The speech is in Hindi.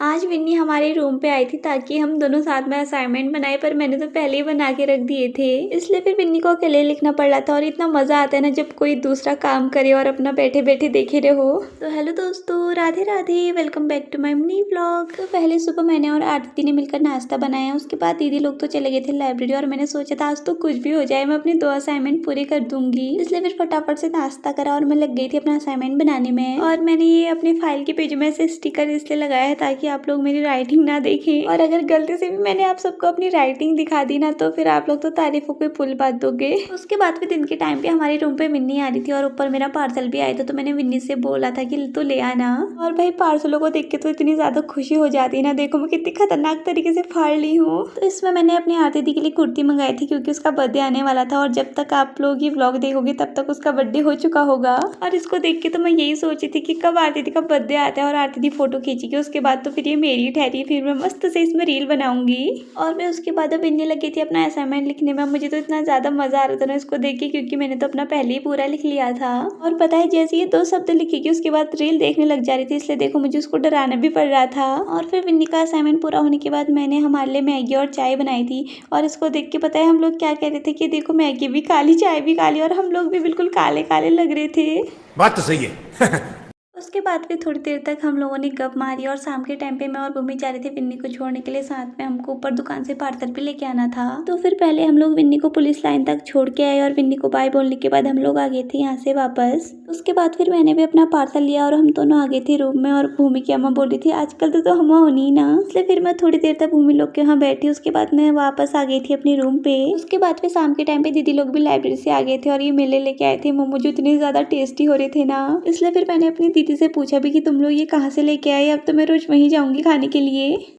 आज विन्नी हमारे रूम पे आई थी ताकि हम दोनों साथ में असाइनमेंट बनाए, पर मैंने तो पहले ही बना के रख दिए थे, इसलिए फिर विन्नी को अकेले लिखना पड़ रहा था। और इतना मजा आता है ना जब कोई दूसरा काम करे और अपना बैठे बैठे देखे रहो। तो हेलो दोस्तों, Radhe Radhe, welcome back to my mini vlog. तो पहले सुबह मैंने और आरती ने मिलकर नाश्ता बनाया। उसके बाद दीदी लोग तो चले गए थे लाइब्रेरी और मैंने सोचा था आज तो कुछ भी हो जाए, मैं अपने 2 असाइनमेंट पूरे कर दूंगी, इसलिए फिर फटाफट से नाश्ता करा और मैं लग गई थी अपना असाइनमेंट बनाने में। और मैंने ये अपने फाइल के पेज में से स्टिकर इसलिए लगाया है ताकि आप लोग मेरी राइटिंग ना देखें, और अगर गलती से भी मैंने आप सबको अपनी राइटिंग दिखा दी ना तो फिर आप लोग तो तारीफों के पुल बात दोगे। उसके बाद फिर दिन के टाइम पे हमारे रूम पे विन्नी आ रही थी और ऊपर मेरा पार्सल भी आया था, तो मैंने विन्नी से बोला था कि तो ले आना। और भाई पार्सलों को देख के तो इतनी ज्यादा खुशी हो जाती है ना, देखो मैं कितनी खतरनाक तरीके से फाड़ ली हूँ। तो इसमें मैंने अपनी आरती दी के लिए कुर्ती मंगाई थी क्योंकि उसका बर्थडे आने वाला था, और जब तक आप लोग ये व्लॉग देखोगे तब तक उसका बर्थडे हो चुका होगा। और इसको देख के तो मैं यही सोची थी कि कब आरती दी का बर्थडे आता है और आरती दी फोटो खींचेगी, उसके बाद तो फिर ये मेरी ठहरी, फिर मैं मस्त से इसमें रील बनाऊंगी। और मैं उसके बाद अब बिन्नी लगी थी अपना असाइनमेंट लिखने में। मुझे तो इतना ज्यादा मजा आ रहा था ना इसको देख के, क्योंकि मैंने तो अपना पहले ही पूरा लिख लिया था। और पता है जैसे ये 2 शब्द लिखेगी उसके बाद रील देखने लग जा रही थी, इसलिए देखो मुझे उसको डराना भी पड़ रहा था। और फिर बिन्नी का असाइनमेंट पूरा होने के बाद मैंने हमारे लिए मैगी और चाय बनाई थी। और इसको देख के पता है हम लोग क्या कह रहे थे कि देखो मैगी भी काली चाय भी काली, और हम लोग भी बिल्कुल काले काले लग रहे थे। बात तो सही है। उसके बाद फिर थोड़ी देर तक हम लोगों ने गप मारी, और शाम के टाइम पे मैं और भूमि जा रहे थे विन्नी को छोड़ने के लिए। साथ में हमको ऊपर दुकान से पार्सल भी लेके आना था। तो फिर पहले हम लोग विन्नी को पुलिस लाइन तक छोड़ के आए, और विन्नी को बाय बोलने के बाद हम लोग आ गए थे यहाँ से वापस। उसके बाद फिर मैंने भी अपना पार्सल लिया और हम दोनों आ गए थे रूम में। और भूमि की अम्मा बोल रही थी आजकल तो हम होनी ना, इसलिए फिर मैं थोड़ी देर तक भूमि लोग के वहाँ बैठी। उसके बाद मैं वापस आ गई थी अपने रूम पे। उसके बाद फिर शाम के टाइम पे दीदी लोग भी लाइब्रेरी से आ गए थे और ये मेले लेके आए थे मोमो, जो इतने ज्यादा टेस्टी हो रहे थे ना, इसलिए फिर मैंने अपनी दीदी से पूछा भी कि तुम लोग ये कहाँ से लेके आए, अब तो मैं रोज वहीं जाऊंगी खाने के लिए।